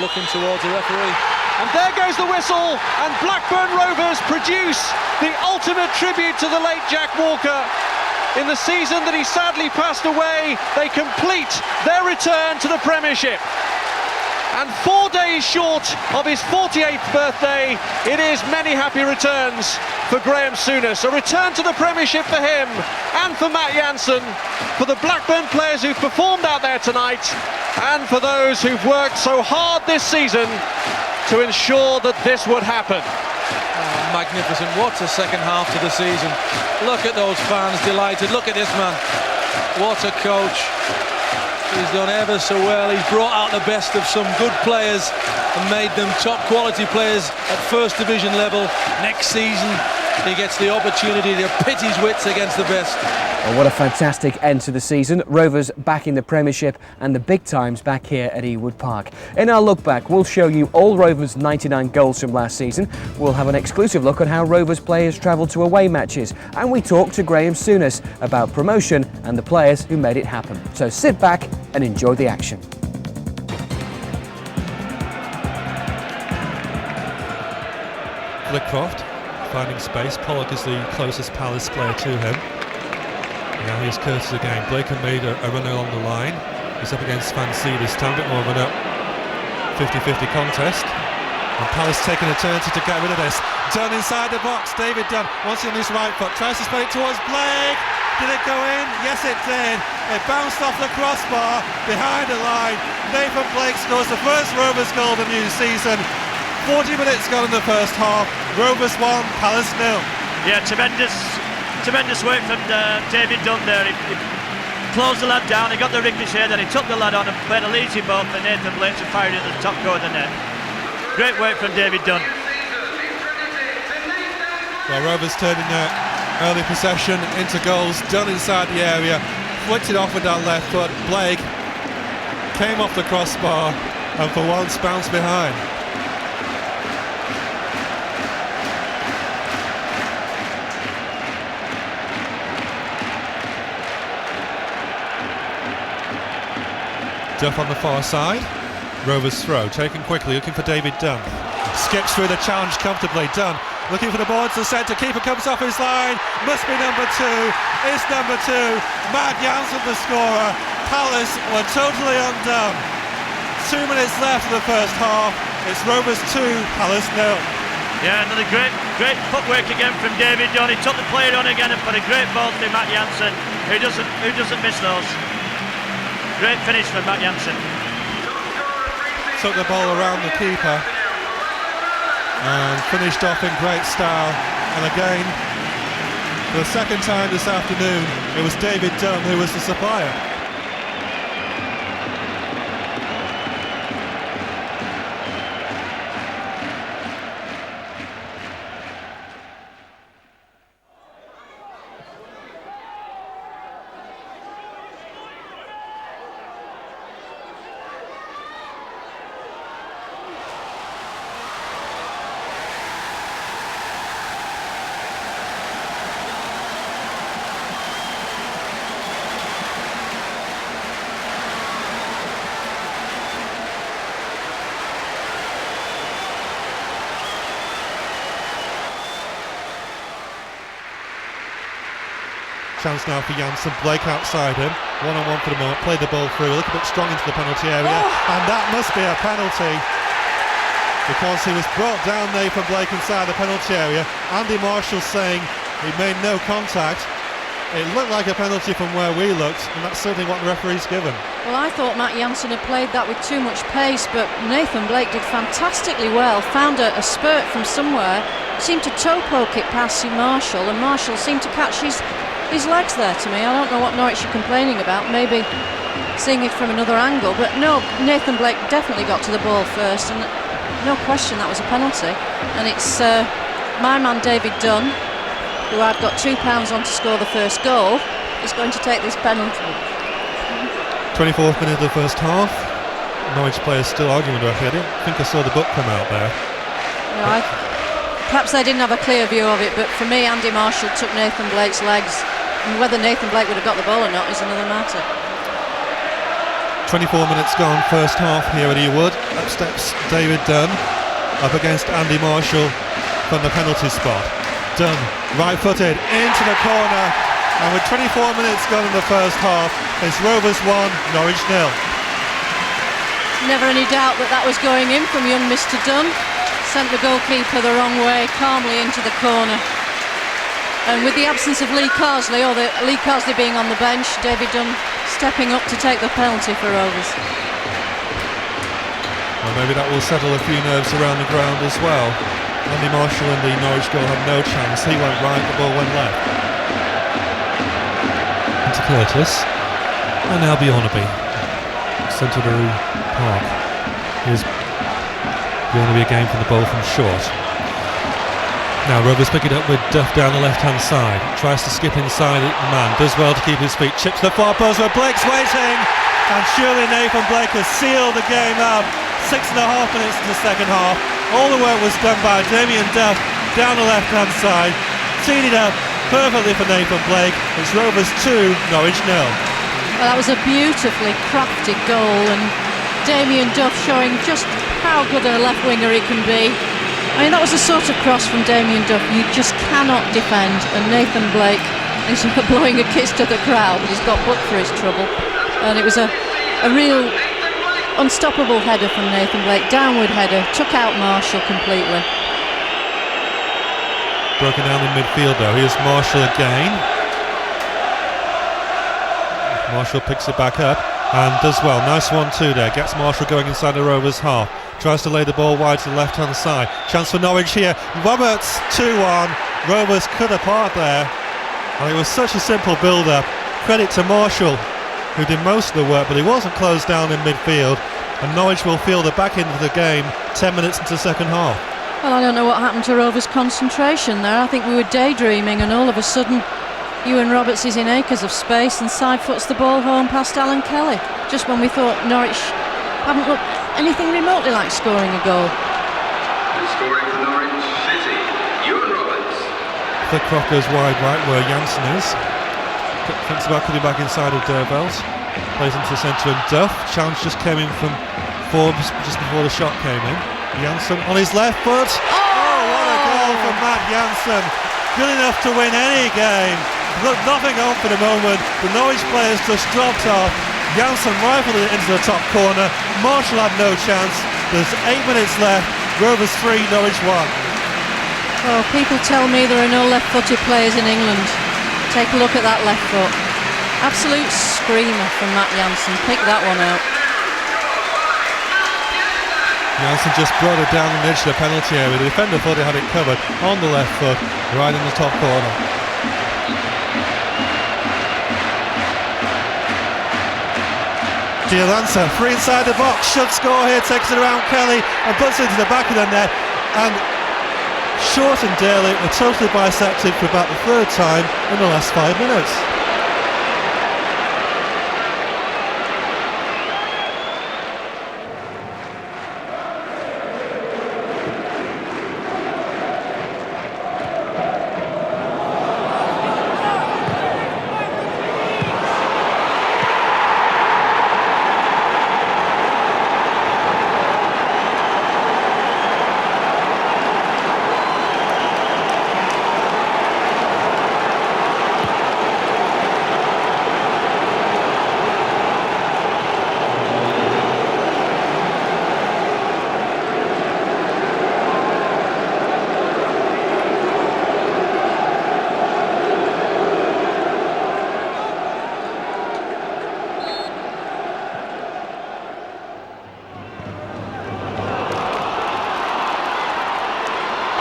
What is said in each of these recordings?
looking towards the referee. And there goes the whistle, and Blackburn Rovers produce the ultimate tribute to the late Jack Walker. In the season that he sadly passed away, they complete their return to the Premiership. And 4 days short of his 48th birthday, it is many happy returns for Graham Souness. A return to the Premiership for him and for Matt Jansen, for the Blackburn players who've performed out there tonight, and for those who've worked so hard this season to ensure that this would happen. Oh, magnificent. What a second half to the season. Look at those fans delighted. Look at this man. What a coach. He's done ever so well. He's brought out the best of some good players and made them top quality players at first division level. Next season he gets the opportunity to pit his wits against the best. Well, what a fantastic end to the season. Rovers back in the Premiership and the big times back here at Ewood Park. In our look back, we'll show you all Rovers' 99 goals from last season. We'll have an exclusive look at how Rovers players travel to away matches, and we talk to Graham Souness about promotion and the players who made it happen. So sit back and enjoy the action. Flitcroft finding space. Pollock is the closest Palace player to him. Now here's Curtis again. Blake had made a run along the line. He's up against Van C this time, a bit more of an 50-50 contest. And Palace taking a turn to get rid of this. Dunn inside the box. David Dunn wants it on his right foot. Tries to spin it towards Blake. Did it go in? Yes, it did. It bounced off the crossbar behind the line. Nathan Blake scores the first Rovers goal of the new season. 40 minutes gone in the first half. Rovers 1, Palace 0. Yeah, tremendous work from David Dunn there. He closed the lad down, he got the ricochet, then he took the lad on and played a lazy ball for Nathan Blake to fire it at the top corner of the net. Great work from David Dunn. Well, Rovers turning their early possession into goals. Dunn inside the area, flicked it off with that left foot. Blake came off the crossbar and for once bounced behind. Duff on the far side. Rovers throw, taken quickly, looking for David Dunn. Skips through the challenge comfortably. Dunn looking for the boards, the centre. Keeper comes off his line. Must be number 2. It's number 2. Matt Jansen the scorer. Palace were totally undone. 2 minutes left of the first half. It's Rovers 2, Palace 0. Yeah, another great footwork again from David Dunn. He took the player on again and put a great ball to Matt Jansen, who doesn't miss those. Great finish for Matt Jansen. Took the ball around the keeper and finished off in great style. And again, for the second time this afternoon, it was David Dunn who was the supplier. Chance now for Jansen. Blake outside him. One-on-one for the moment. Played the ball through. A little bit strong into the penalty area. And that must be a penalty, because he was brought down, Nathan Blake, inside the penalty area. Andy Marshall saying he made no contact. It looked like a penalty from where we looked, and that's certainly what the referee's given. Well, I thought Matt Jansen had played that with too much pace, but Nathan Blake did fantastically well. Found a spurt from somewhere. Seemed to toe poke it past Marshall, and Marshall seemed to catch his legs there to me. I don't know what Norwich are complaining about, maybe seeing it from another angle, but no, Nathan Blake definitely got to the ball first, and no question that was a penalty. And it's my man David Dunn, who I've got £2 on to score the first goal, is going to take this penalty. 24th minute of the first half. Norwich players still arguing with the referee. I didn't think I saw the book come out there. No, perhaps they didn't have a clear view of it, but for me, Andy Marshall took Nathan Blake's legs. And whether Nathan Blake would have got the ball or not is another matter. 24 minutes gone, first half here at Ewood. Up steps David Dunn, up against Andy Marshall from the penalty spot. Dunn, right-footed, into the corner, and with 24 minutes gone in the first half, it's Rovers 1, Norwich 0. Never any doubt that that was going in from young Mr Dunn. Sent the goalkeeper the wrong way, calmly into the corner. And with the absence of Lee Carsley, or Lee Carsley being on the bench, David Dunn stepping up to take the penalty for Rovers. Well, maybe that will settle a few nerves around the ground as well. Andy Marshall in the Norwich goal had no chance. He went right, the ball went left. Into Curtis. And now Bjornaby. Centre of the park. Here's Bjornaby again from the ball from short. Now Rovers pick it up with Duff down the left-hand side. Tries to skip inside the man. Does well to keep his feet. Chips the far post where Blake's waiting. And surely Nathan Blake has sealed the game up. 6.5 minutes in the second half. All the work was done by Damien Duff down the left-hand side. Teed it up perfectly for Nathan Blake. It's Rovers 2, Norwich 0. Well, that was a beautifully crafted goal, and Damien Duff showing just how good a left winger he can be. I mean, that was the sort of cross from Damien Duff you just cannot defend, and Nathan Blake is blowing a kiss to the crowd, but he's got booked for his trouble. And it was a real unstoppable header from Nathan Blake, downward header, took out Marshall completely. Broken down in midfield though, here's Marshall again. Marshall picks it back up and does well. Nice 1-2 there. Gets Marshall going inside the Rovers half. Tries to lay the ball wide to the left hand side. Chance for Norwich here. Roberts 2-1. Rovers cut apart there. And it was such a simple build up. Credit to Marshall, who did most of the work, but he wasn't closed down in midfield. And Norwich will feel the back end of the game 10 minutes into the second half. Well, I don't know what happened to Rovers' concentration there. I think we were daydreaming, and all of a sudden Ewan Roberts is in acres of space and side foots the ball home past Alan Kelly, just when we thought Norwich hadn't looked anything remotely like scoring a goal. Scoring for Norwich City, Ewan Roberts. The cross goes wide right where Janssen is. Thinks about cutting back inside of Dervelt. Plays into the centre and Duff. Challenge just came in from Forbes just before the shot came in. Janssen on his left foot. Oh, what a goal from Matt Janssen. Good enough to win any game. Look, nothing on for the moment. The Norwich players just dropped off. Janssen rifled it into the top corner. Marshall had no chance. There's 8 minutes left. Rovers 3, Norwich 1. Oh, people tell me there are no left-footed players in England. Take a look at that left foot. Absolute screamer from Matt Janssen. Pick that one out. Janssen just brought it down the edge of the penalty area. The defender thought he had it covered on the left foot, right in the top corner. Gialanza, free inside the box, should score here, takes it around Kelly and puts it into the back of the net. And Short and Daly were totally bisected for about the third time in the last 5 minutes.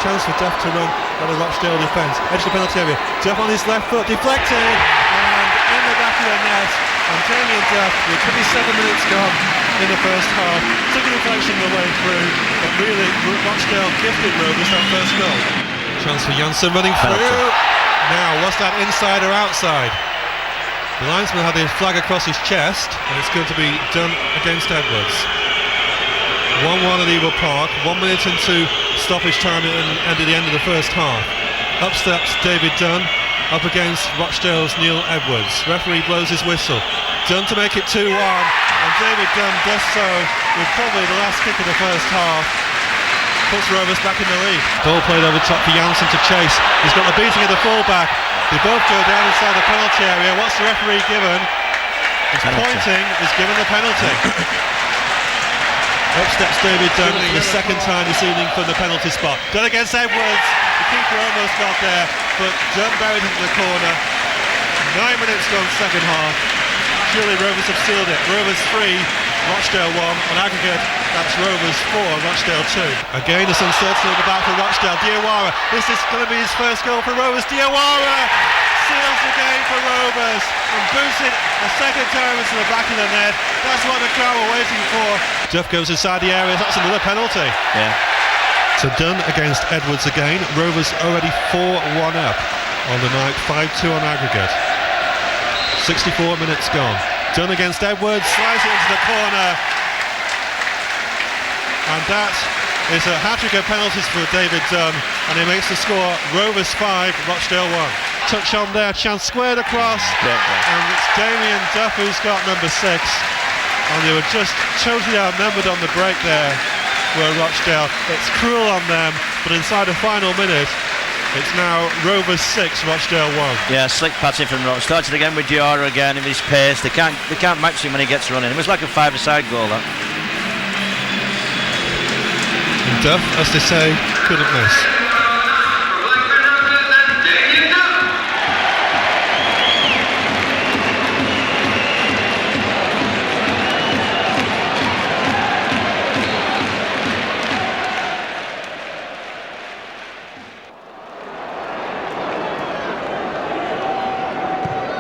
Chance for Duff to run by the Rochdale defence. Edge of the penalty area. Duff on his left foot, deflected, and in the back of the net. And Damien Duff, with 27 minutes gone in the first half, took a deflection the way through, but really Rochdale gifted Rovers that first goal. Chance for Janssen running through. Now, was that inside or outside? The linesman had his flag across his chest, and it's going to be done against Edwards. 1-1 at Ewood Park, 1 minute into stoppage time and at the end of the first half. Up steps David Dunn, up against Rochdale's Neil Edwards. Referee blows his whistle. Dunn to make it 2-1, and David Dunn does so with probably the last kick of the first half. Puts Rovers back in the lead. Ball played over top for Janssen to chase. He's got the beating of the fullback. They both go down inside the penalty area. What's the referee given? He's pointing, he's given the penalty. Up steps David Dunn for the second time this evening from the penalty spot. Done against Edwards. The keeper almost got there, but Dunn buried into the corner. 9 minutes gone second half. Surely Rovers have sealed it. Rovers 3, Rochdale 1 on aggregate. That's Rovers 4, Rochdale 2. Again, there's uncertainty at the back for Rochdale. Diawara, this is going to be his first goal for Rovers. Diawara seals the game for Rovers and boosts it a second time into the back of the net. That's what the crowd were waiting for. Duff goes inside the area. That's another penalty. Yeah. So Dunn against Edwards again. Rovers already 4-1 up on the night, 5-2 on aggregate. 64 minutes gone. Dunn against Edwards, slides it into the corner. And that is a hat-trick of penalties for David Dunn, and he makes the score Rovers 5, Rochdale 1. Touch on there, chance squared across, and it's Damien Duff who's got number 6. And they were just totally outnumbered on the break there, were Rochdale. It's cruel on them, but inside the final minute, it's now Rovers 6, Rochdale 1. Yeah, slick passing from Rock. Started again with Diawara again in his pace. They can't match him when he gets running. It was like a 5-a-side goal, that. And Duff, as they say, couldn't miss.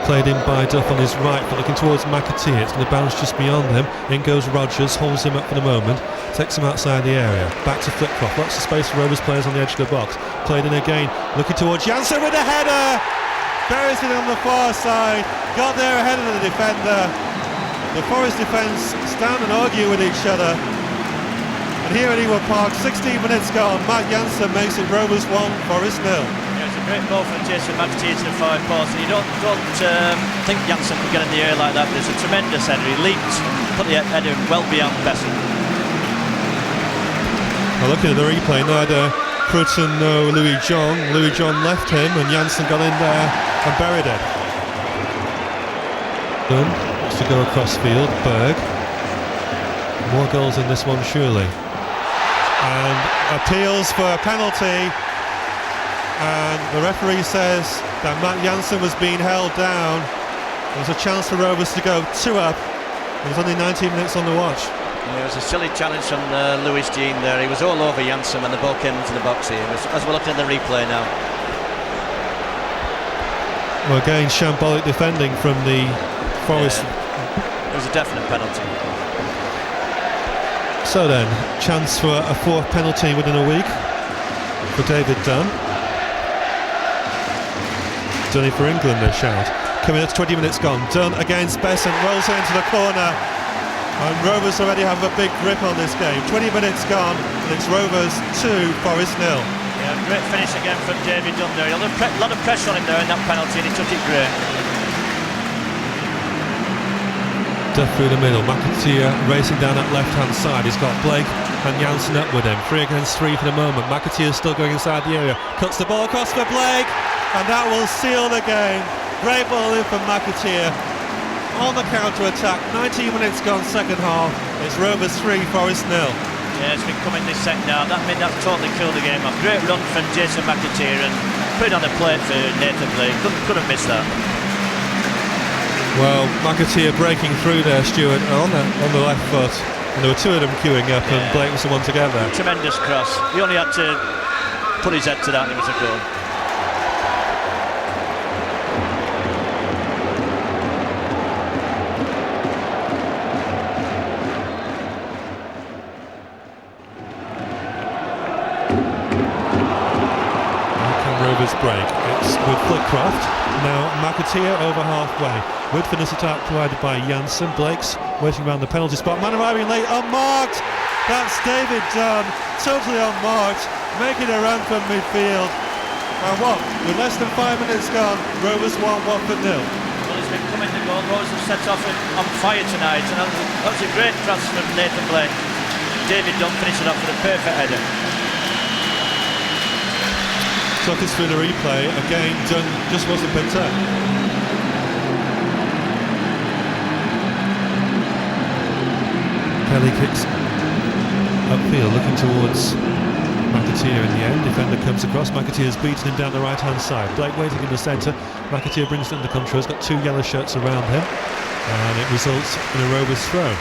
Played in by Duff on his right, but looking towards McAtee. It's going to bounce just beyond him. In goes Rogers, holds him up for the moment, takes him outside the area. Back to Flitcroft, lots of space for Rovers players on the edge of the box. Played in again, looking towards Janssen with a header! Buries it on the far side, got there ahead of the defender. The Forest defence stand and argue with each other. And here at Ewood Park, 16 minutes gone, Matt Janssen makes it Rovers 1, Forest 0. Great ball from Jason McAtee into the far post, and you don't think Janssen could get in the air like that, but it's a tremendous header. He leaped, put the header well beyond Besson. Well, looking at the replay, neither Crutzen nor Louis John. Louis John left him, and Janssen got in there and buried it. Dunn wants to go across field. Berg. More goals in this one, surely. And appeals for a penalty. And the referee says that Matt Janssen was being held down. There was a chance for Rovers to go 2 up. There was only 19 minutes on the watch. Yeah, it was a silly challenge from Louis Jean there. He was all over Janssen when the ball came into the box here, as we're looking at the replay now. Well, again, shambolic defending from the Forest. It was a definite penalty. So then, chance for a 4th penalty within a week for David Dunn. Dunny for England, they shout. Coming up to 20 minutes gone. Dunn against Besson, rolls it into the corner. And Rovers already have a big grip on this game. 20 minutes gone, and it's Rovers 2, Forest 0. Yeah, great finish again from David Dunn there. A lot of pressure on him there in that penalty, and he took it great. Duff through the middle. McAtee racing down that left-hand side. He's got Blake and Janssen up with him. 3 against 3 for the moment. McAtee is still going inside the area. Cuts the ball across for Blake. And that will seal the game. Great ball in from McAtee. On the counter-attack, 19 minutes gone second half. It's Rovers 3, Forest 0. Yeah, it's been coming this second half. That totally killed the game off. Great run from Jason McAtee and put it on the plate for Nathan Blake. Couldn't miss that. Well, McAtee breaking through there, Stuart, on the left foot. And there were 2 of them queuing up, and Blake was the one together. Tremendous cross. He only had to put his head to that and it was a goal. Rovers break. It's with Flitcroft. Now McAtee over halfway. With finish attack provided by Janssen. Blake's waiting around the penalty spot. Man arriving late, unmarked. That's David Dunn, totally unmarked, making a run from midfield. And what? With less than 5 minutes gone, Rovers 1, Watford 0. Well, it's been coming the goal. Rovers have set off on fire tonight, and that was a great cross from Nathan Blake. David Dunn finished it off with a perfect header. Talking through the replay, again, Dunn just wasn't picked up. Kelly kicks upfield, looking towards McAteer in the end. Defender comes across, McAteer's beaten him down the right hand side. Blake waiting in the centre, McAteer brings it under control, he's got 2 yellow shirts around him, and it results in a Rovers throw.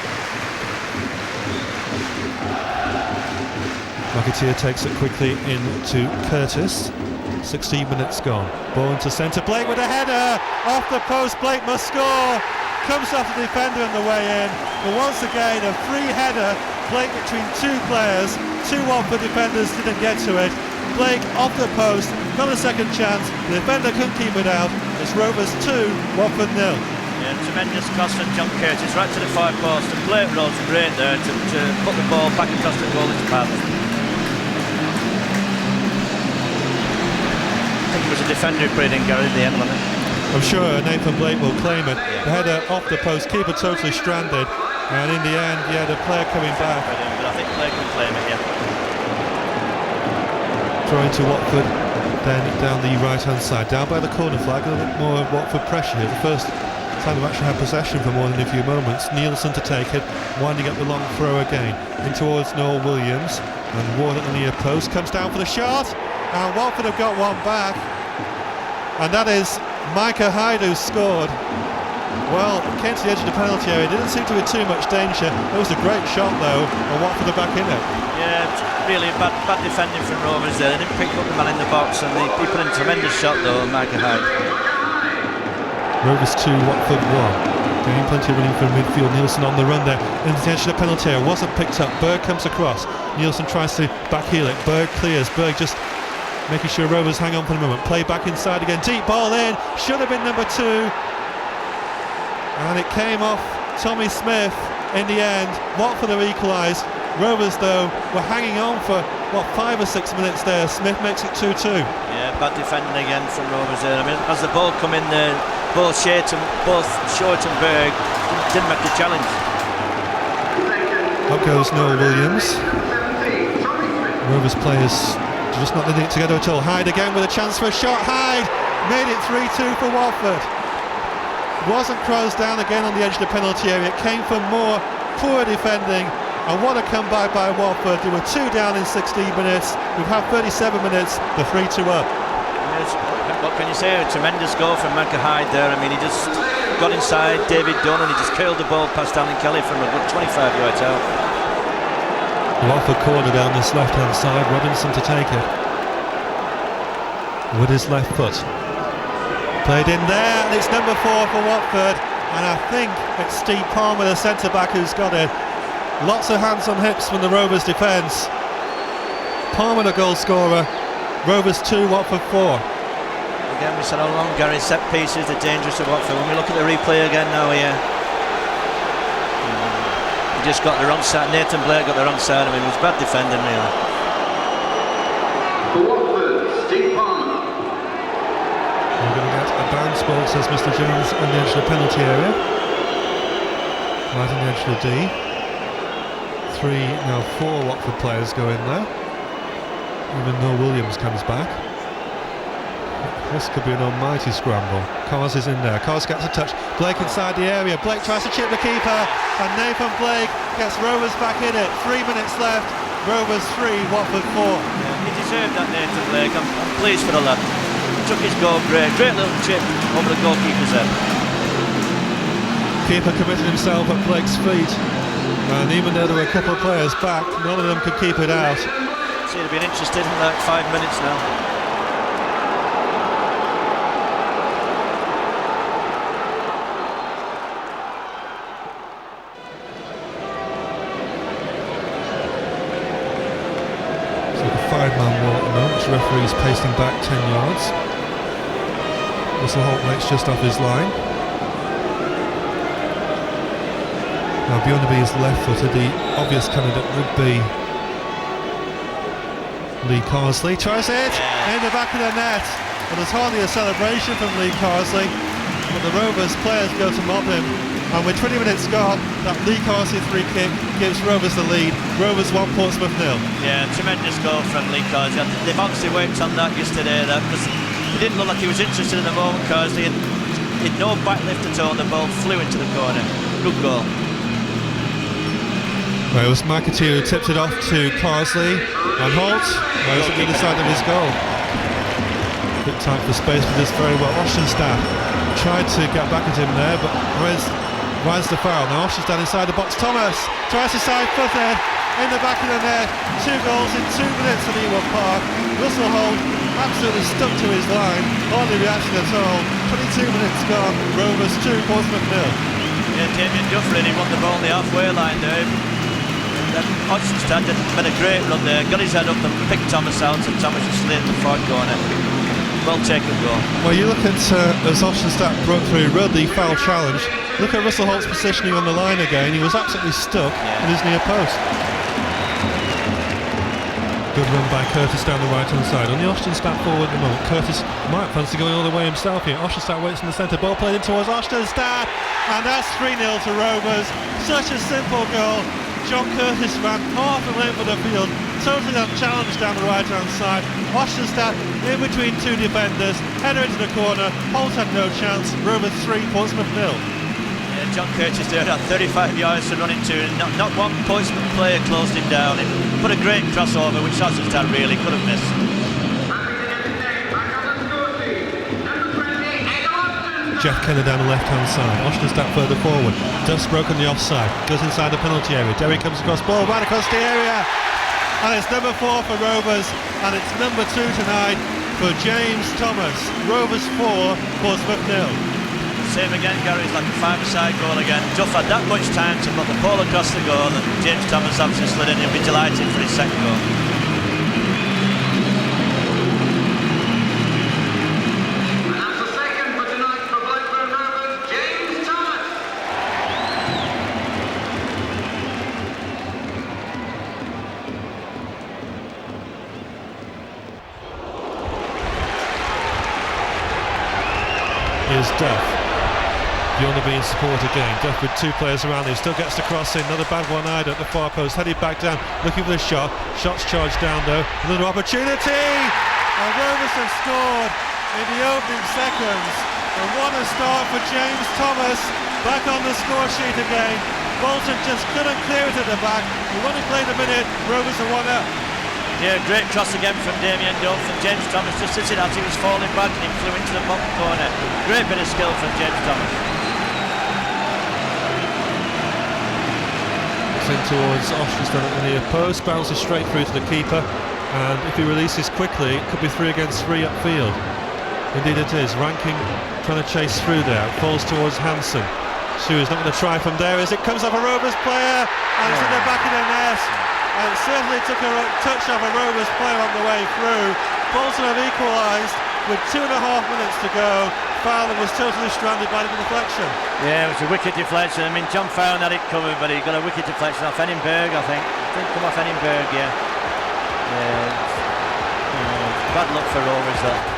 McAteer takes it quickly into Curtis. 16 minutes gone. Ball into centre. Blake with a header off the post. Blake must score. Comes off the defender on the way in. But once again, a free header. Blake between 2 players. 2 Watford defenders didn't get to it. Blake off the post. Got a second chance. The defender couldn't keep it out. It's Rovers 2, Watford 0. Yeah, tremendous cross from John Curtis right to the far post. And Blake Rose great there to put the ball back across the goalie's path. I think it was a defender who put it in, Gary, at the end, wasn't it? I'm sure Nathan Blake will claim it. The header off the post, keeper totally stranded, and in the end, yeah, the player coming back. But I think Blake can claim it, yeah. Throwing to Watford, then down the right-hand side, down by the corner flag. A little bit more Watford pressure here. The first time they've actually had possession for more than a few moments. Nielsen to take it, winding up the long throw again, in towards Noel Williams, and Ward at the near post, comes down for the shot. And Watford have got one back, and that is Micah Hyde who scored. Well, came to the edge of the penalty area, didn't seem to be too much danger. It was a great shot though, and Watford are back in it. Yeah, really bad defending from Rovers there. They didn't pick up the man in the box, and he put in a tremendous shot though, Micah Hyde. Rovers 2, Watford 1. Getting plenty of running from midfield. Nielsen on the run there, into the edge of the penalty area, wasn't picked up. Berg comes across, Nielsen tries to backheel it, Berg clears, Berg just making sure Rovers hang on for the moment. Play back inside again, deep ball in, should have been number 2, and it came off Tommy Smith in the end. Watford have equalised. Rovers though were hanging on for 5 or 6 minutes there. Smith makes it 2-2. Yeah, bad defending again from Rovers there. I mean, as the ball come in there, both Short and Berg didn't make the challenge. Up goes Noel Williams. Rovers players just not letting it together at all. Hyde again with a chance for a shot. Hyde made it 3-2 for Watford. Wasn't closed down again on the edge of the penalty area. It came from more poor defending, and what a comeback by Watford. They were 2 down in 16 minutes. We've had 37 minutes. The 3-2 up. Yes, what can you say? A tremendous goal from Micah Hyde there. I mean, he just got inside David Dunn and he just curled the ball past Alan Kelly from a good 25 yards out. Watford corner down this left-hand side. Robinson to take it with his left foot. Played in there, and it's number 4 for Watford, and I think it's Steve Palmer, the centre-back, who's got it. Lots of hands on hips from the Rovers defence. Palmer the goal scorer. Rovers 2, Watford 4. Again, we said all along, Gary, set pieces are dangerous to Watford. When we look at the replay again now here, he just got the wrong side. Nathan Blake got the wrong side. I mean, it was bad defending really. For Watford, Steve Palmer. We're going to get a bounce ball, says Mr Jones, on the edge of the penalty area. Right on the edge of the D. 3, now 4 Watford players go in there. Even though Williams comes back. This could be an almighty scramble. Cars is in there. Cars gets a touch. Blake inside the area. Blake tries to chip the keeper, and Nathan Blake gets Rovers back in it. 3 minutes left. Rovers 3, Watford 4. Yeah, he deserved that, Nathan Blake. I'm pleased for the lad. He took his goal great little chip over the goalkeeper's head. Keeper committed himself at Blake's feet, and even though there were a couple of players back, none of them could keep it out. See, they've been interested in like 5 minutes now. So the 5-man wall at the moment, which referee's pasting back 10 yards. Russell Holt makes just off his line. Now Bjornaby is left-footed. The obvious candidate would be Lee Carsley. Tries it in the back of the net, but there's hardly a celebration from Lee Carsley. but the Rovers players go to mob him, and with 20 minutes gone, that Lee Carsey free kick gives Rovers the lead. Rovers 1, Portsmouth 0. Yeah, tremendous goal from Lee Carsey. They've obviously worked on that yesterday, because it didn't look like he was interested in the moment. Carsey had no backlift at all, the ball flew into the corner. Good goal. Well, it was McAteer who tipped it off to Carsley, and Holt was at the other side of his goal. Bit tight for space, but does very well. Ostenstad tried to get back at him there, but rides the foul. Now Ostenstad inside the box. Thomas tries to side foot in the back of the net. 2 goals in 2 minutes at Ewood Park. Russell Holt absolutely stuck to his line, hardly reaction at all. 22 minutes gone. Rovers 2, Portsmouth 0. Yeah, Damien Duff really won the ball on the halfway line there. Ostenstad made a great run there, got his head up and picked Thomas out, and Thomas just slid in the forward corner. Well taken goal. Well, you look at as Ostenstad broke through, rode the foul challenge. Look at Russell Holt's positioning on the line again. He was absolutely stuck in his near post. Good run by Curtis down the right hand side. On the Ostenstad forward at the moment, Curtis might fancy going all the way himself here. Ostenstad waits in the centre, ball played in towards Ostenstad, and that's 3-0 to Rovers. Such a simple goal. John Curtis ran half a length of the field, totally unchallenged down the right hand side. Ostenstad in between 2 defenders, header into the corner. Holt had no chance. Rovers 3, Portsmouth 0. Yeah, John Curtis there had 35 yards to run into, and not one Portsmouth player closed him down. It put a great crossover, which Ostenstad really couldn't miss. Jeff Kenner down the left hand side. Ostenstad further forward. Duff's broken the offside. Goes inside the penalty area. Derry comes across, ball right across the area. And it's number 4 for Rovers, and it's number 2 tonight for James Thomas. Rovers 4, Portsmouth 0. Same again, Gary, it's like a 5-a-side goal again. Duff had that much time to put the ball across the goal, and James Thomas obviously slid in. He'll be delighted for his second goal. That's the second for tonight for Blackburn Rovers, James Thomas. Here's Duff. Beyond being support again. Duff with 2 players around him. Still gets the cross in. Another bad one eyed at the far post. Headed back down. Looking for the shot. Shots charged down though. Another opportunity. And Rovers have scored in the opening seconds. And what a start for James Thomas. Back on the score sheet again. Bolton just couldn't clear it at the back. We've only played a minute. Rovers are 1 up. Yeah, great cross again from Damien Duff, and James Thomas just sitting as he was falling back and he flew into the bottom corner. Great bit of skill from James Thomas. In towards Ostenstad at the near post, bounces straight through to the keeper, and if he releases quickly it could be 3 against 3 upfield. Indeed it is. Ranking trying to chase through there, falls towards Hansen. Sue is not going to try from there as it comes off a Rovers player, and it's in the back of the net, and it certainly took a touch off a Rovers player on the way through. Bolton have equalised with 2.5 minutes to go. Fowler was totally stranded by the deflection. Yeah, it was a wicked deflection. I mean, John Fowler had it covered, but he got a wicked deflection off Edinburgh, I think. I think come off Edinburgh, yeah. Bad luck for Rovers, that.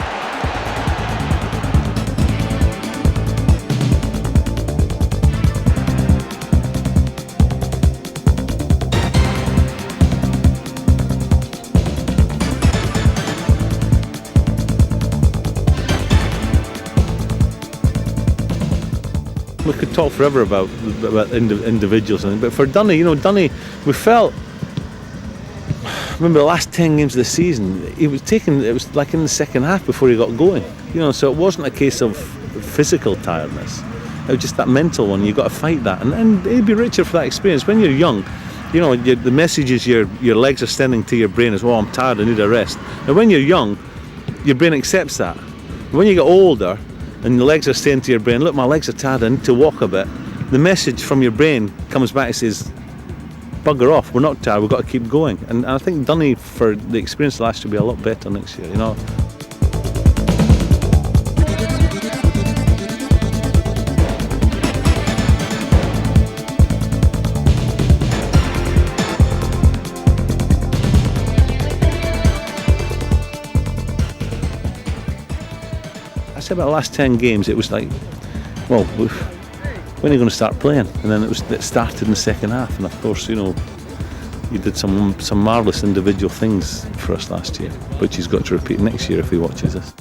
We could talk forever about individuals, but for Dunny, Dunny, we felt. Remember the last 10 games of the season, it was like in the second half before he got going. So it wasn't a case of physical tiredness. It was just that mental one. You've got to fight that, and he'd be richer for that experience. When you're young, the message is your legs are sending to your brain as, "Oh, I'm tired, I need a rest." Now, when you're young, your brain accepts that. When you get older, and your legs are saying to your brain, "Look, my legs are tired, I need to walk a bit," the message from your brain comes back and says, "Bugger off, we're not tired, we've got to keep going." And I think Dunny, for the experience last year, will be a lot better next year, I said about the last 10 games, it was like well, when are you going to start playing? And then it started in the second half, and of course, you know, he did some marvellous individual things for us last year, which he's got to repeat next year if he watches this.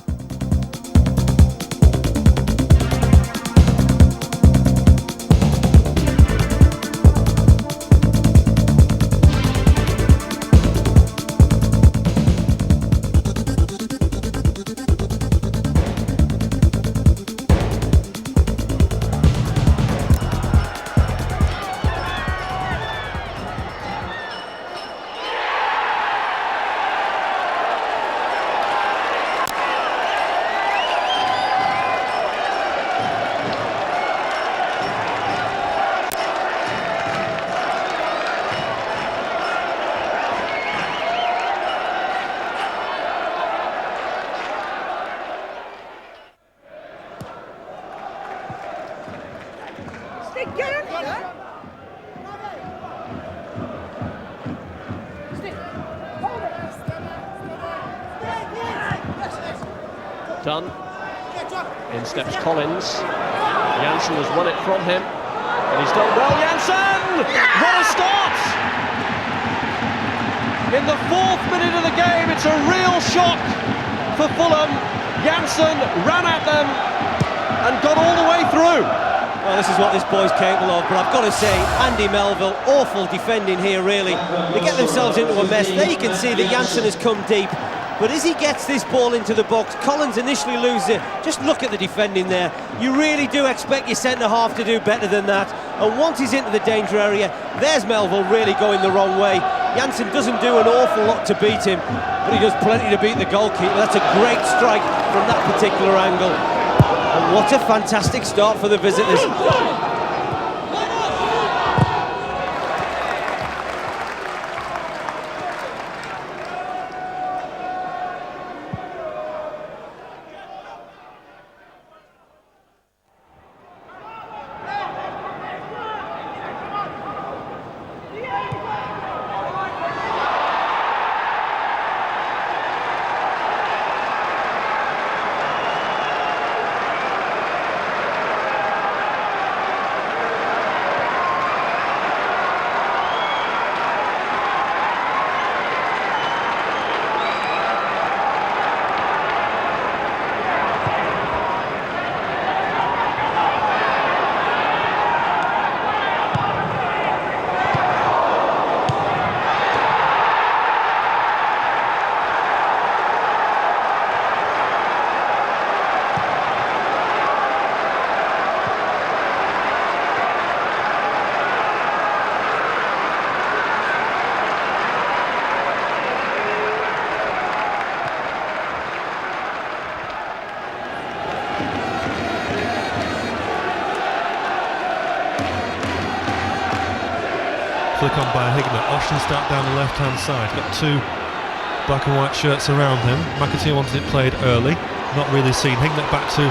Done. In steps Collins. Janssen has won it from him. And he's done well. Janssen! What a start! In the 4th minute of the game, it's a real shock for Fulham. Janssen ran at them and got all the way through. Well, this is what this boy's capable of, but I've got to say, Andy Melville, awful defending here, really. They get themselves into a mess. There you can see that Janssen has come deep. But as he gets this ball into the box, Collins initially loses it. Just look at the defending there. You really do expect your centre-half to do better than that. And once he's into the danger area, there's Melville really going the wrong way. Janssen doesn't do an awful lot to beat him, but he does plenty to beat the goalkeeper. That's a great strike from that particular angle. And what a fantastic start for the visitors. Flick on by Hignett. Oshenstat down the left-hand side. Got two black and white shirts around him. McAteer wanted it played early. Not really seen. Hignett back to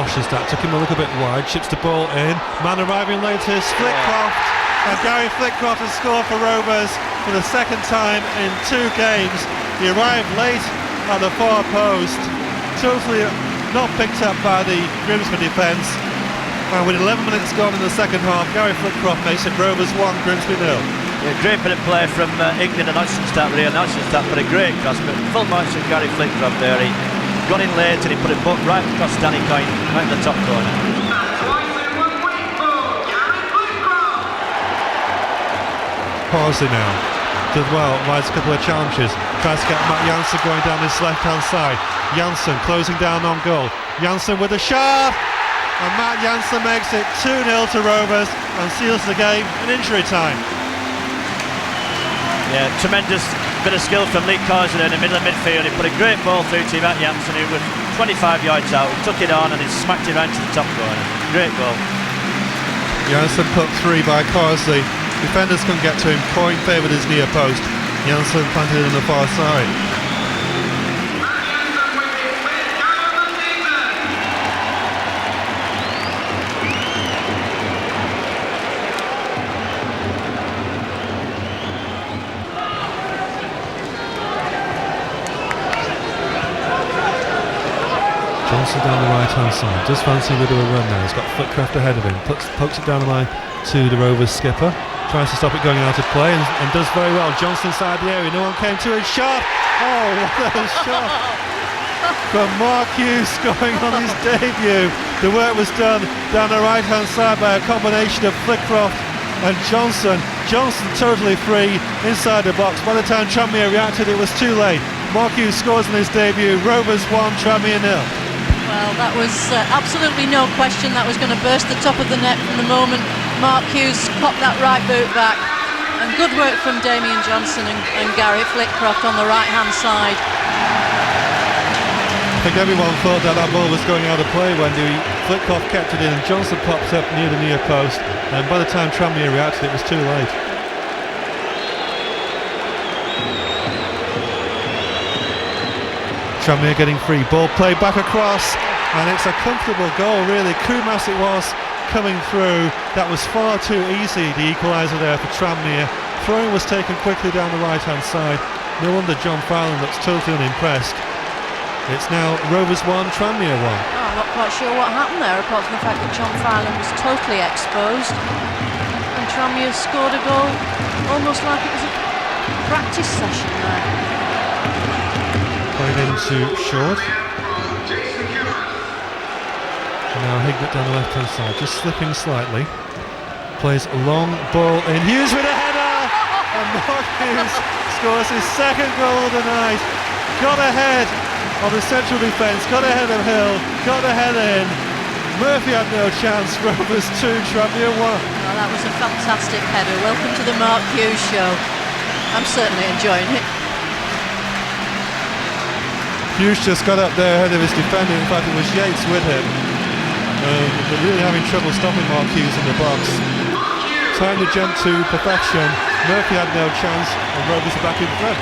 Oshenstat. Took him a little bit wide. Chips the ball in. Man arriving latest. Flitcroft. And Gary Flitcroft has scored for Rovers for the second time in 2 games. He arrived late at the far post. Totally not picked up by the Grimsby defence. And with 11 minutes gone in the second half, Gary Flitcroft makes it Rovers 1, Grimsby 0. Yeah, great bit of play from Hignett and Oshenstat really, and Oshenstat put a great cross, but full marks from Gary Flitcroft there. He got in late and he put it right across Danny Coyne, right in the top corner. Parsley now did well, rides a couple of challenges, tries to get Matt Janssen going down his left hand side. Janssen closing down on goal. Janssen with a shot, and Matt Janssen makes it 2-0 to Rovers and seals the game in injury time. Yeah, tremendous bit of skill from Lee Kaiser in the middle of midfield. He put a great ball through to Matt Janssen, who was 25 yards out. He took it on and he smacked it right to the top corner. Great goal. Janssen put 3 by Carsley. Defenders couldn't get to him. Coyne favoured his near post. Janssen planted it on the far side. Johnson down the right hand side, does fancy a bit of a run now. He's got Flitcroft ahead of him, pokes it down the line to the Rovers skipper, tries to stop it going out of play and does very well. Johnson inside the area, no one came to it, shot! Oh, what a shot from Mark Hughes, scoring on his debut. The work was done down the right hand side by a combination of Flitcroft and Johnson. Johnson totally free inside the box. By the time Tranmere reacted, it was too late. Mark Hughes scores in his debut. Rovers 1, Tranmere 0. Well, that was absolutely no question that was going to burst the top of the net from the moment Mark Hughes popped that right boot back. And good work from Damien Johnson and Gary Flitcroft on the right-hand side. I think everyone thought that ball was going out of play when Flitcroft kept it in and Johnson popped up near the near post. And by the time Tranmere reacted, it was too late. Tranmere getting free, ball played back across, and it's a comfortable goal really. Kumas it was coming through, that was far too easy, the equaliser there for Tranmere. Throwing was taken quickly down the right hand side. No wonder John Fowler looks totally unimpressed. It's now Rovers 1, Tranmere 1. Oh, I'm not quite sure what happened there, apart from the fact that John Fowler was totally exposed and Tranmere scored a goal almost like it was a practice session there. Played into short. Now Hignett down the left hand side, just slipping slightly. Plays a long ball in. Hughes with a header! And Mark Hughes scores his second goal of the night. Got ahead of the central defence, got ahead of Hill, got the header in. Murphy had no chance. Rovers 2, Tranmere 1. Well, that was a fantastic header. Welcome to the Mark Hughes show. I'm certainly enjoying it. Hughes just got up there ahead of his defender. In fact, it was Yates with him. They're really having trouble stopping Mark Hughes in the box. Time to jump to perfection. Murphy had no chance, and Rovers are back in front.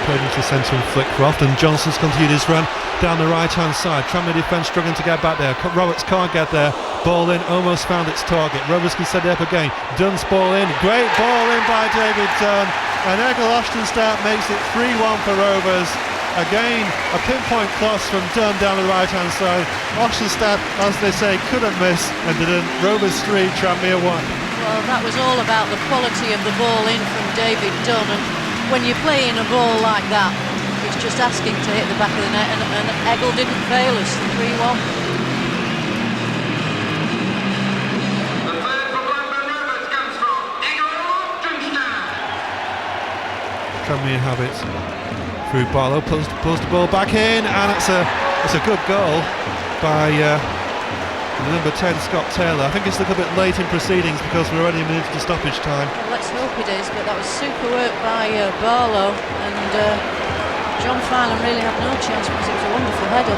Played into centre and Flitcroft, and Johnson's continued his run down the right hand side. Tranmere defence struggling to get back there. Roberts can't get there. Ball in, almost found its target. Rovers can set it up again. Dunn's ball in. Great ball in by David Dunn. And Egil Ostenstad makes it 3-1 for Rovers. Again, a pinpoint cross from Dunn down the right hand side. Ostenstad, as they say, couldn't miss and didn't. Rovers 3, Tranmere 1. Well, that was all about the quality of the ball in from David Dunn, and when you're playing a ball like that, it's just asking to hit the back of the net, and Egil didn't fail us. 3-1. The third for Blackburn Rovers comes from Egil Ostenstad. Tranmere have it through Barlow, pulls the ball back in, and it's a good goal by the number 10 Scott Taylor. I think it's a little bit late in proceedings because we're already a minute into stoppage time. Well, let's hope it is, but that was super work by Barlow, and John Fowler really had no chance because it was a wonderful header.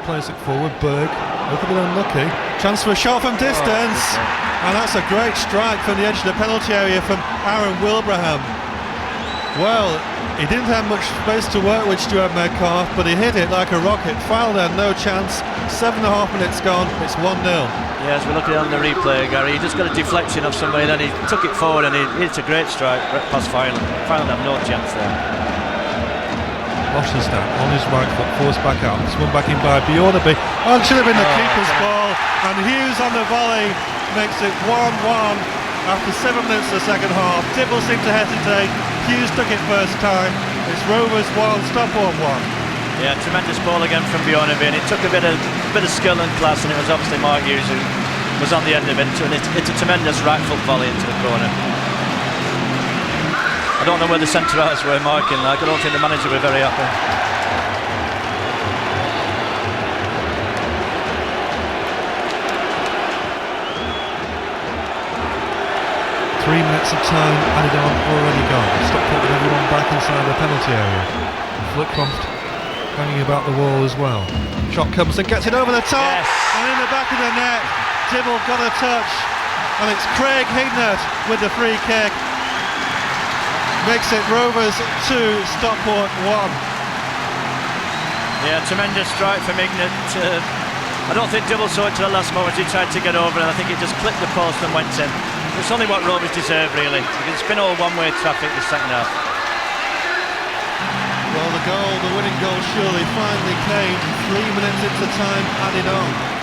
Plays it forward, Berg, a little bit unlucky. Chance for a shot from distance, and that's a great strike from the edge of the penalty area from Aaron Wilbraham. Well, he didn't have much space to work with, Stuart Metcalf, but he hit it like a rocket. Fowler, no chance. 7.5 minutes gone, it's 1-0. Yeah, as we look at it on the replay, Gary, he just got a deflection of somebody, then he took it forward and it's a great strike past Fowler. Fowler had no chance there. Ostenstad on his right foot, forced back out. It's one back in by Bjornaby. Oh, it should have been the keeper's ball. And Hughes on the volley makes it 1-1 after 7 minutes of the second half. Dibble seemed to hesitate. Hughes took it first time. It's Rovers 1, Stockport 1. Yeah, tremendous ball again from Bjornaby, and it took a bit of skill and class, and it was obviously Mark Hughes who was on the end of it. And it's a tremendous right foot volley into the corner. I don't know where the centre-halves were marking that. I don't think the manager were very happy. 3 minutes of time added on, already gone. Stockport with everyone back inside the penalty area. Flitcroft hanging about the wall as well. Shot comes and gets it over the top, and in the back of the net, Dibble got a touch, and it's Craig Hignett with the free kick. Makes it Rovers 2, Stockport 1. Yeah, tremendous strike from Hignett. I don't think Dibble saw it to the last moment. He tried to get over, and I think it just clipped the post and went in. It's only what Rovers deserve, really. It's been all one-way traffic this second half. Well, the winning goal surely finally came 3 minutes into time added on.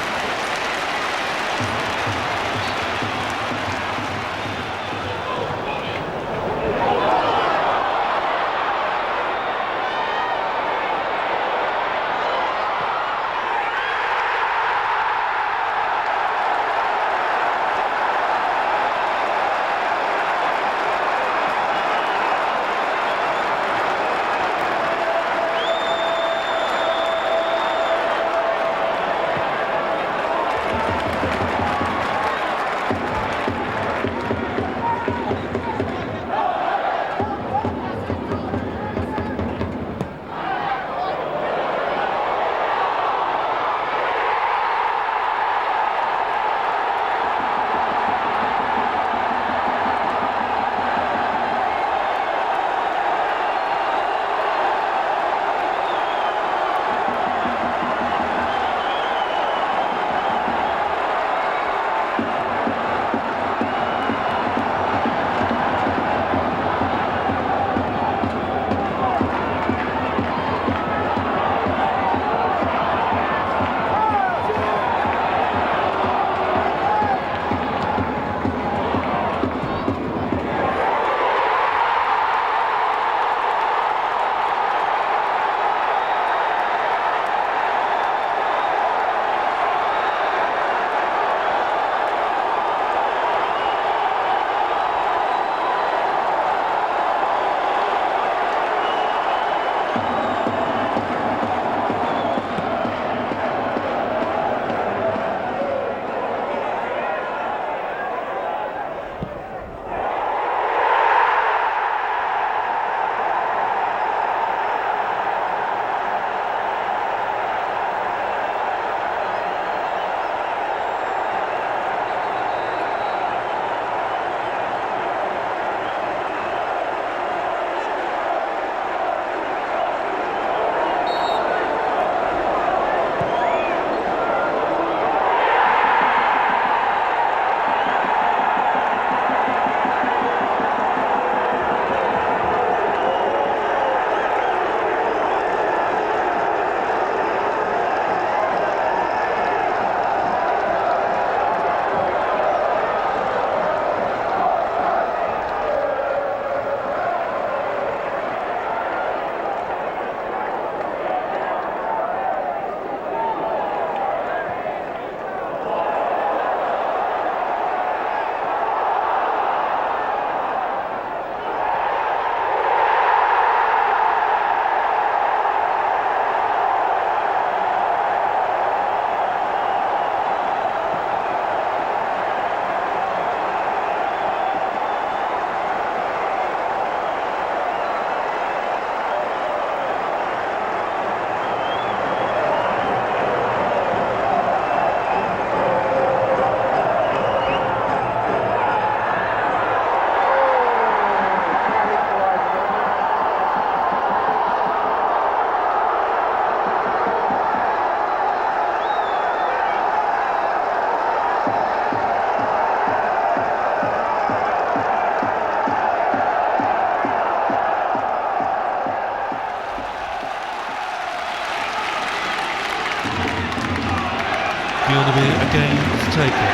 be on a game to take it.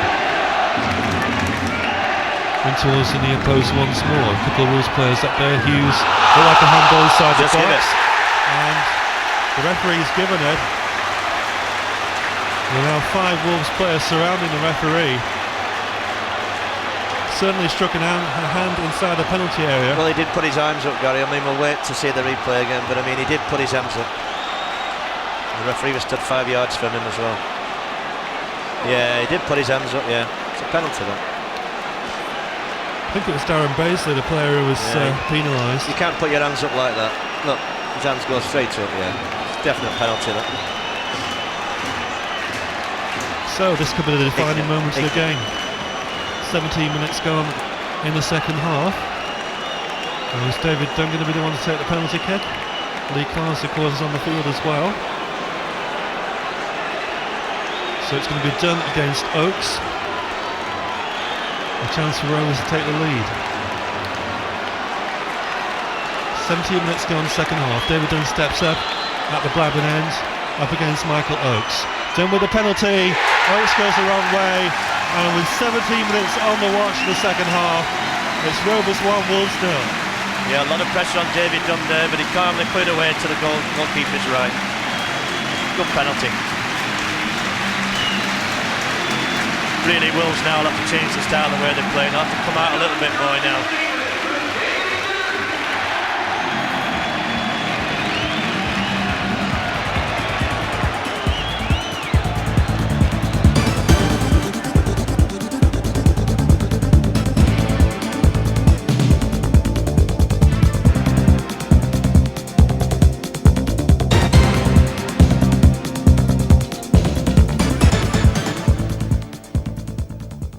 In towards the near post once more. A couple of Wolves players up there. Hughes, like a handball inside the box. And the referee's given it. There are now 5 Wolves players surrounding the referee. Certainly struck a hand inside the penalty area. Well, he did put his arms up, Gary. I mean, we'll wait to see the replay again, but I mean, he did put his hands up. The referee was stood 5 yards from him as well. Yeah, he did put his hands up, yeah. It's a penalty, that. I think it was Darren Baisley, the player who was penalised. You can't put your hands up like that. Look, his hands go straight up, It's definite penalty, that. So this could be the defining moment of the game. 17 minutes gone in the second half. And is David Dunn going to be the one to take the penalty kick? Lee Clark, of course, is on the field as well. So it's going to be Dunn against Oakes. A chance for Rovers to take the lead. 17 minutes gone, second half. David Dunn steps up at the Blackburn end, up against Michael Oakes. Dunn with the penalty. Oakes goes the wrong way, and with 17 minutes on the watch in the second half, it's Rovers 1, Wolves 0. Yeah, a lot of pressure on David Dunn there, but he calmly put it away to the goalkeeper's right. Good penalty. Really, Wolves now will have to change the style of where they're playing. They'll have to come out a little bit more now.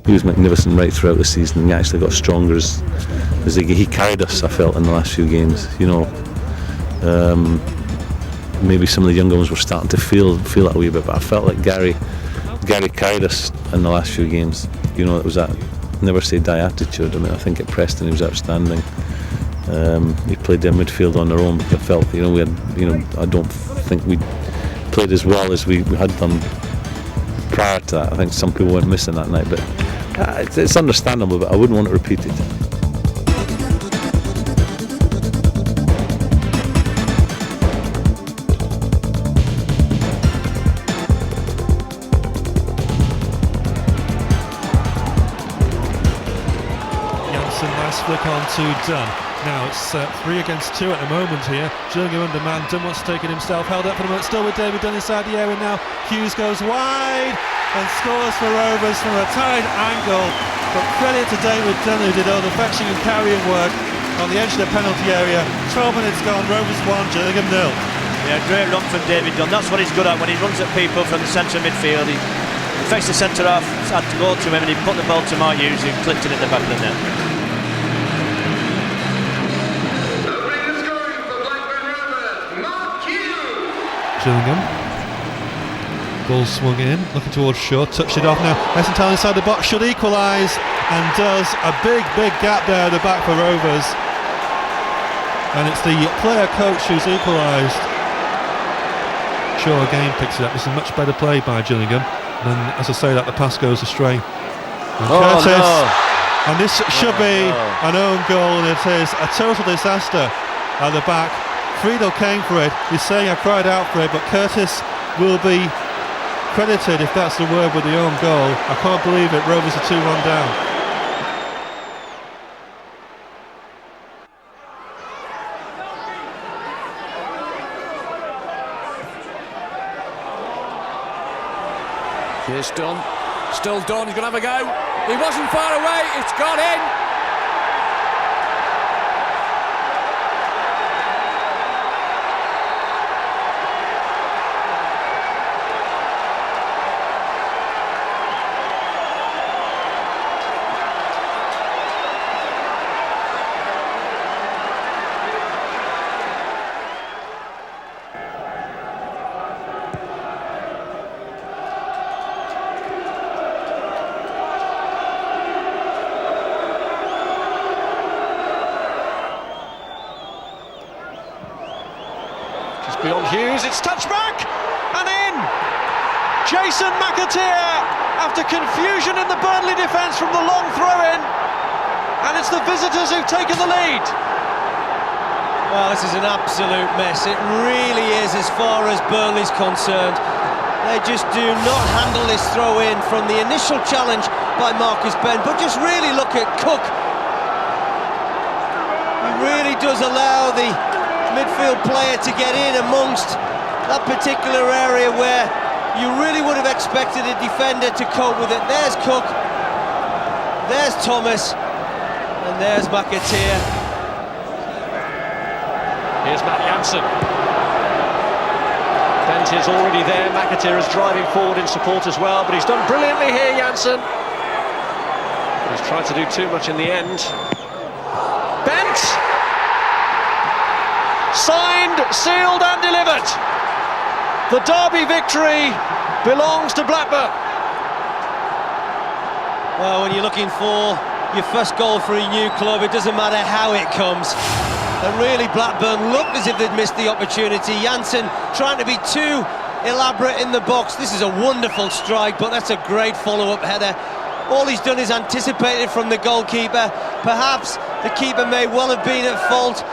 He was magnificent right throughout the season, and he actually got stronger as he carried us, I felt, in the last few games. Maybe some of the younger ones were starting to feel that a wee bit, but I felt like Gary carried us in the last few games. It was that never say die attitude. I mean, I think at Preston he was outstanding. He played their midfield on their own, but I felt, we had, I don't think we played as well as we had done prior to that. I think some people went missing that night, but it's understandable, but I wouldn't want to repeat it. Janssen, nice flick on to Dunn. Now it's 3 against 2 at the moment here. Gillingham under man. Dunn wants to take it himself. Held up for the moment. Still with David Dunn inside the area now. Hughes goes wide and scores for Rovers from a tight angle. But credit to David Dunn, who did all the fetching and carrying work on the edge of the penalty area. 12 minutes gone. Rovers 1, Gillingham 0. Yeah, great run from David Dunn. That's what he's good at. When he runs at people from the centre of midfield, he affects the centre half, had to go to him, and he put the ball to Mark Hughes, who clipped it in the back of the net. Gillingham. Ball swung in, looking towards Shaw, touched it off now. Essenthal inside the box, should equalise, and does. A big gap there at the back for Rovers. And it's the player coach who's equalised. Shaw again picks it up. This is a much better play by Gillingham. And as I say that, the pass goes astray. And Curtis, no. And this should be an own goal, and it is a total disaster at the back. Friedel came for it. He's saying I cried out for it, but Curtis will be credited, if that's the word, with the own goal. I can't believe it. Rovers are 2-1 down. Here's Dunn. Still Dunn. He's going to have a go. He wasn't far away. It's gone in. Beyond Hughes, it's touched back and in. Jason McAteer, after confusion in the Burnley defence from the long throw-in, and it's the visitors who've taken the lead. Well, this is an absolute mess. It really is, as far as Burnley's concerned. They just do not handle this throw-in from the initial challenge by Marcus Ben, but just really look at Cook. He really does allow the midfield player to get in amongst that particular area where you really would have expected a defender to cope with it. There's Cook, there's Thomas, And there's McAteer. Here's Matt Jansen. Bent is already there. McAteer is driving forward in support as well, but he's done brilliantly here, Jansen. He's tried to do too much in the end. Bent! Signed, sealed and delivered. The derby victory belongs to Blackburn. Well, when you're looking for your first goal for a new club, it doesn't matter how it comes. And really, Blackburn looked as if they'd missed the opportunity. Jansen trying to be too elaborate in the box. This is a wonderful strike, but that's a great follow-up header. All he's done is anticipated from the goalkeeper. Perhaps the keeper may well have been at fault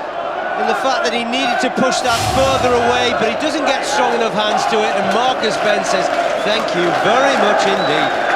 in the fact that he needed to push that further away, but he doesn't get strong enough hands to it, and Marcus Bent says, thank you very much indeed.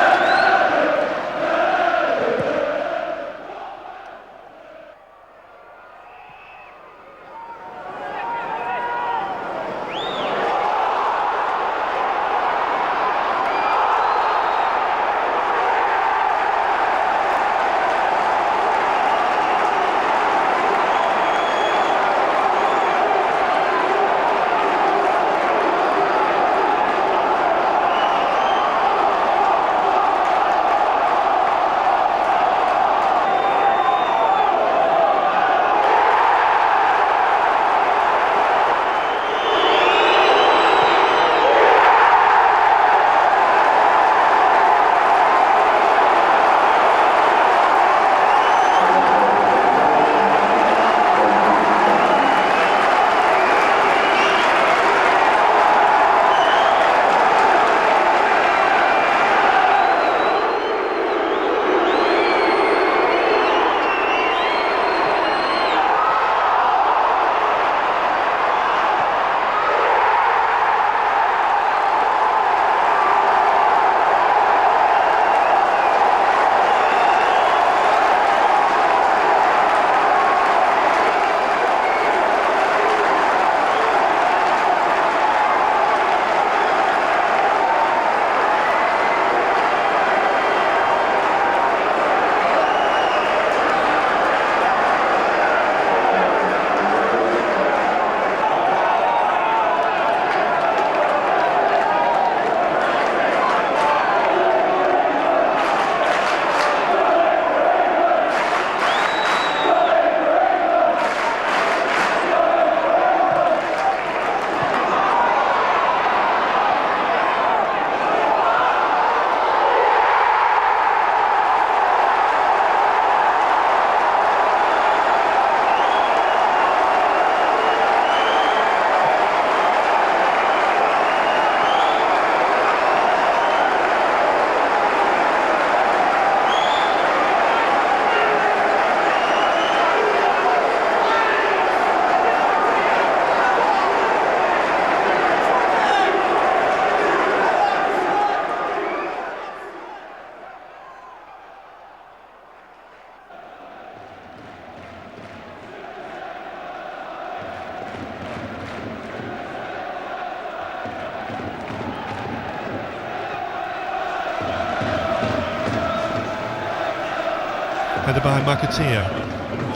Headed by McAteer.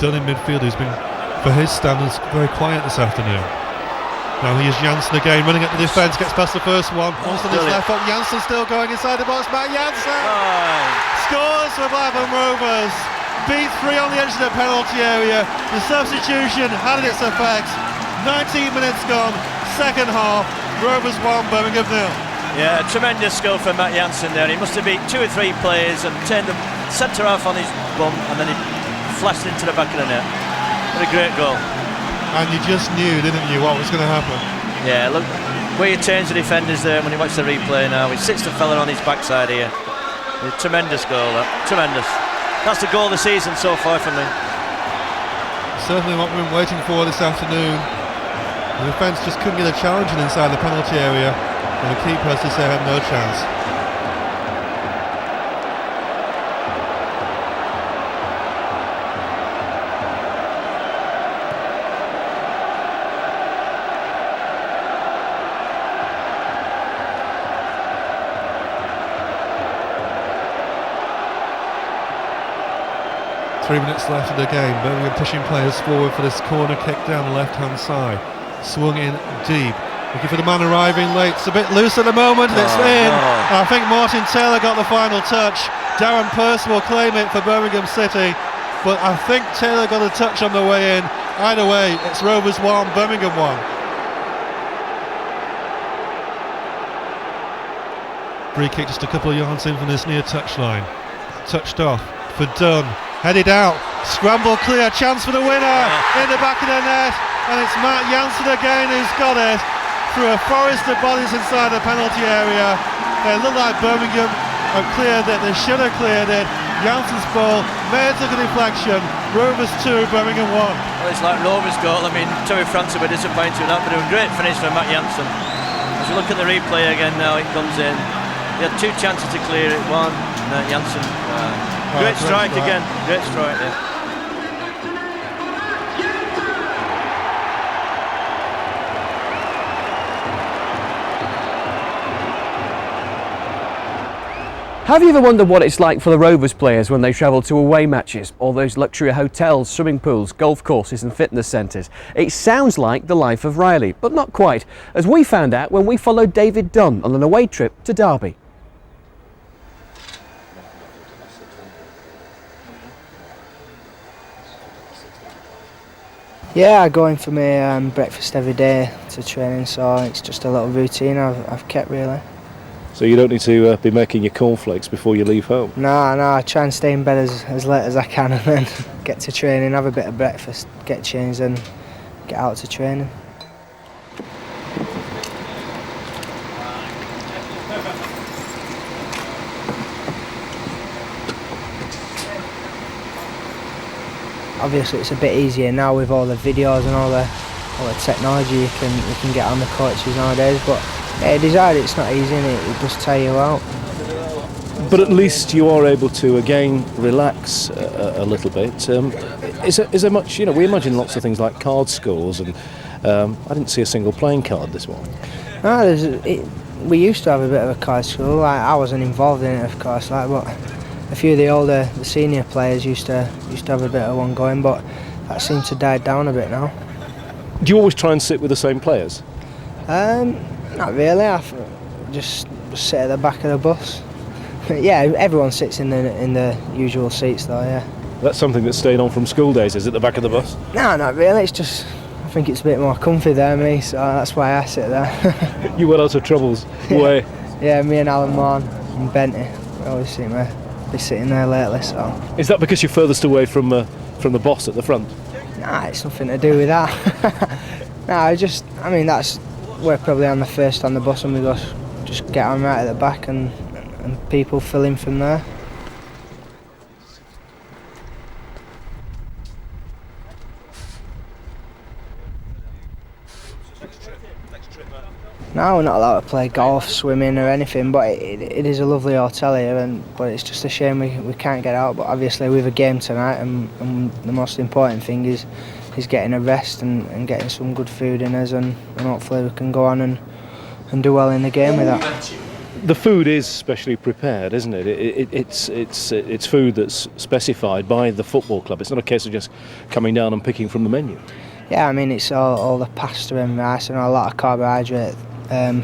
Dunn in midfield, who's been, for his standards, very quiet this afternoon. Now here's Jansen again, running at the defence, gets past the first one. Once on his left foot, Jansen still going inside the box. Matt Jansen scores for Blackburn Rovers. Beat 3 on the edge of the penalty area. The substitution had its effect. 19 minutes gone, second half. Rovers 1, Birmingham 0. Yeah, tremendous skill from Matt Jansen there. He must have beat 2 or 3 players and turned the centre half on his bum, and then he flashed into the back of the net. What a great goal. And you just knew, didn't you, what was going to happen? Yeah, look where he turns the defenders there when you watch the replay now. He sits the fella on his backside here. A tremendous goal, that. Tremendous. That's the goal of the season so far for me. Certainly what we've been waiting for this afternoon. The defence just couldn't get a challenge inside the penalty area, and the keeper, as they say, had no chance. 3 minutes left in the game. Birmingham pushing players forward for this corner kick down the left-hand side. Swung in deep. Looking for the man arriving late. It's a bit loose at the moment, and it's in. I think Martin Taylor got the final touch. Darren Purse will claim it for Birmingham City, but I think Taylor got a touch on the way in. Either way, it's Rovers 1, Birmingham 1. Free kick just a couple of yards in from this near touchline. Touched off for Dunn. Headed out. Scramble clear. Chance for the winner in the back of the net. And it's Matt Jansen again who's got it through a forest of bodies inside the penalty area. It looked like Birmingham have cleared it. They should have cleared it. Jansen's ball made a deflection. Rovers 2, Birmingham 1. Well, it's like Rovers' goal. I mean, Terry France were disappointed with that, but a great finish for Matt Jansen. As you look at the replay again now, it comes in. He had 2 chances to clear it. One, Jansen. Great strike again. Great strike there. Have you ever wondered what it's like for the Rovers players when they travel to away matches? All those luxury hotels, swimming pools, golf courses and fitness centres. It sounds like the life of Riley, but not quite, as we found out when we followed David Dunn on an away trip to Derby. Yeah, I go in for my breakfast every day to training, so it's just a little routine I've kept really. So you don't need to be making your cornflakes before you leave home? No, I try and stay in bed as late as I can and then get to training, have a bit of breakfast, get changed and get out to training. Obviously it's a bit easier now with all the videos and all the technology you can get on the coaches nowadays, but yeah, it is hard, it's not easy and it does tire you out. But at least you are able to again relax a little bit. Is there much, we imagine lots of things like card scores, and I didn't see a single playing card this morning. No, we used to have a bit of a card score, like I wasn't involved in it of course, but a few of the senior players used to have a bit of one going, but that seemed to die down a bit now. Do you always try and sit with the same players? Not really. I just sit at the back of the bus. Yeah, everyone sits in the usual seats though. Yeah. That's something that stayed on from school days, is it, the back of the bus? No, not really. It's just I think it's a bit more comfy there, me. So that's why I sit there. You were out of troubles. Way. Yeah, me and Alan Morn and Benty. We always seem to be sitting there lately. So. Is that because you're furthest away from the boss at the front? Nah, it's nothing to do with that. No, that's we're probably on the bus and we just get on right at the back and people fill in from there. No, we're not allowed to play golf, swimming or anything, but it is a lovely hotel here, but it's just a shame we can't get out. But obviously we have a game tonight and the most important thing is getting a rest and getting some good food in us, and hopefully we can go on and do well in the game with that. The food is specially prepared, isn't it? It's food that's specified by the football club. It's not a case of just coming down and picking from the menu. Yeah, I mean it's all the pasta and rice and a lot of carbohydrate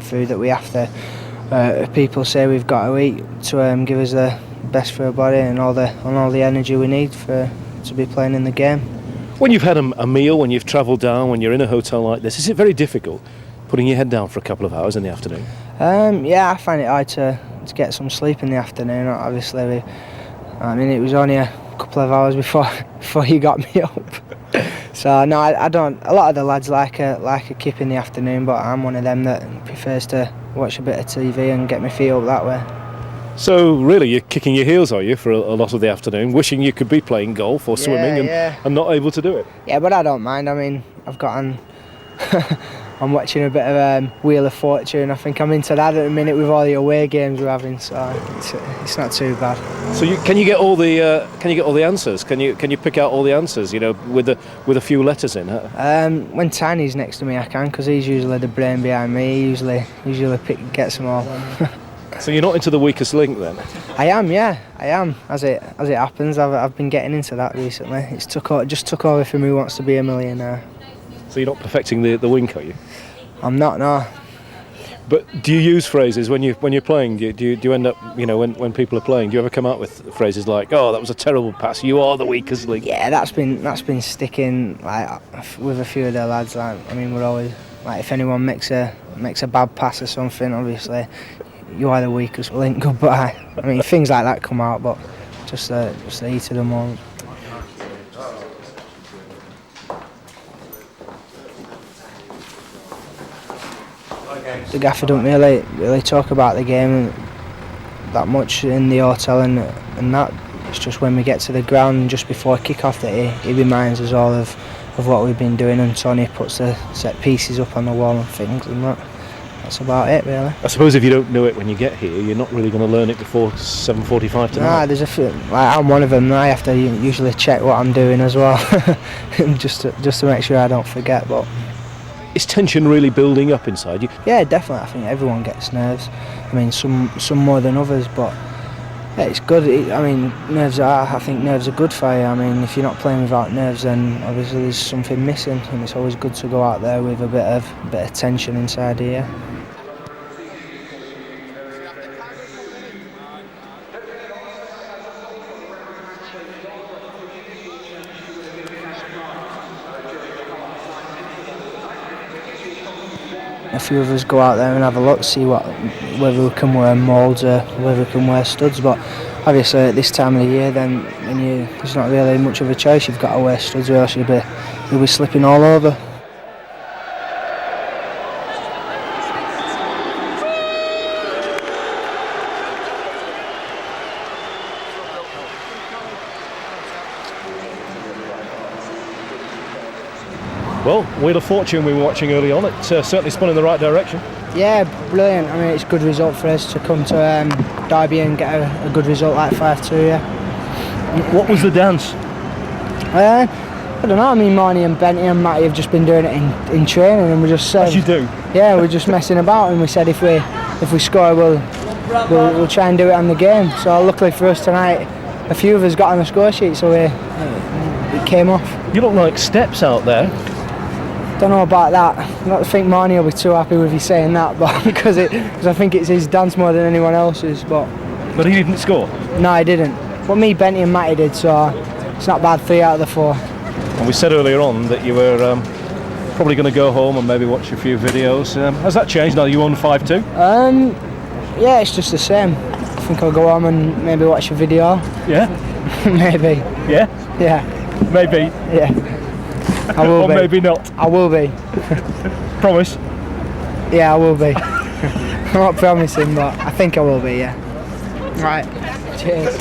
food that we have to. People say we've got to eat to give us the best for our body and all the energy we need to be playing in the game. When you've had a meal, when you've travelled down, when you're in a hotel like this, is it very difficult putting your head down for a couple of hours in the afternoon? Yeah, I find it hard to get some sleep in the afternoon. Obviously, it was only a couple of hours before you got me up. So no, I don't. A lot of the lads like a kip in the afternoon, but I'm one of them that prefers to watch a bit of TV and get my feet up that way. So really, you're kicking your heels, are you, for a lot of the afternoon, wishing you could be playing golf or swimming and not able to do it? Yeah, but I don't mind. I mean, I've got on. I'm watching a bit of Wheel of Fortune. I think I'm into that at the minute with all the away games we're having, so it's not too bad. So can you get all the answers? Can you pick out all the answers? With a few letters in. When Tiny's next to me, I can, because he's usually the brain behind me. He usually gets them all. So you're not into the weakest link then? I am, yeah, I am. As it happens, I've been getting into that recently. Just took over from Who Wants to Be a Millionaire. So you're not perfecting the wink, are you? I'm not, no. But do you use phrases when you're playing? Do you end up, when people are playing, do you ever come out with phrases like, "Oh, that was a terrible pass. You are the weakest link"? Yeah, that's been sticking with a few of the lads. We're always if anyone makes a bad pass or something, obviously you are the weakest link. Goodbye. Things like that come out, but just the heat of the moment. The gaffer don't really talk about the game that much in the hotel and that. It's just when we get to the ground just before kick-off that he reminds us all of what we've been doing, and Tony puts the set pieces up on the wall and things, and that's about it really. I suppose if you don't know it when you get here, you're not really going to learn it before 7:45 tonight. Nah, there's a few, I'm one of them. I have to usually check what I'm doing as well, just to make sure I don't forget. But is tension really building up inside you? Yeah, definitely. I think everyone gets nerves. Some more than others, but yeah, it's good. I think nerves are good for you. If you're not playing without nerves, then obviously there's something missing, and it's always good to go out there with a bit of tension inside here. A few of us go out there and have a look, see whether we can wear moulds or whether we can wear studs. But obviously at this time of the year, then there's not really much of a choice. You've got to wear studs, or else you'll be slipping all over. Well, Wheel of Fortune we were watching early on, it certainly spun in the right direction. Yeah, brilliant. It's a good result for us to come to Derby and get a good result like 5-2, yeah. What was the dance? I don't know, Marnie and Benty and Matty have just been doing it in training, and we just said... As you do? Yeah, we're just messing about, and we said if we score, we'll try and do it on the game. So luckily for us tonight, a few of us got on the score sheet, so it came off. You look like steps out there. Don't know about that. I don't think Marnie will be too happy with you saying that, but because I think it's his dance more than anyone else's. But he didn't score? No, he didn't. But me, Benty and Matty did, so it's not bad. 3 out of the 4. And we said earlier on that you were probably going to go home and maybe watch a few videos. Has that changed now you won 5-2? Yeah, it's just the same. I think I'll go home and maybe watch a video. Yeah? Maybe. Yeah? Yeah. Maybe? Yeah. I will or be. maybe not. I will be. Promise? Yeah, I will be. I'm not promising, but I think I will be, yeah. Right. Cheers.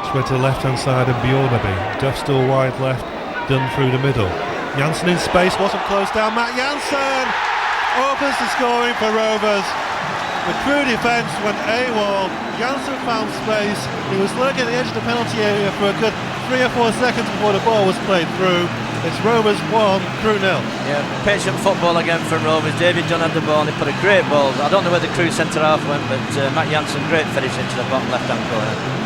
Spread to the left-hand side and Bjornaby. Duff still wide left, Dunn through the middle. Janssen in space, wasn't closed down. Matt Janssen opens the scoring for Rovers. The crew defence went AWOL. Janssen found space. He was lurking at the edge of the penalty area for a good 3 or 4 seconds before the ball was played through. It's Rovers 1, Crew 0. Yeah, patient football again from Rovers. David Dunn had the ball and he put a great ball. I don't know where the Crew centre half went, but Matt Janssen, great finish into the bottom left-hand corner.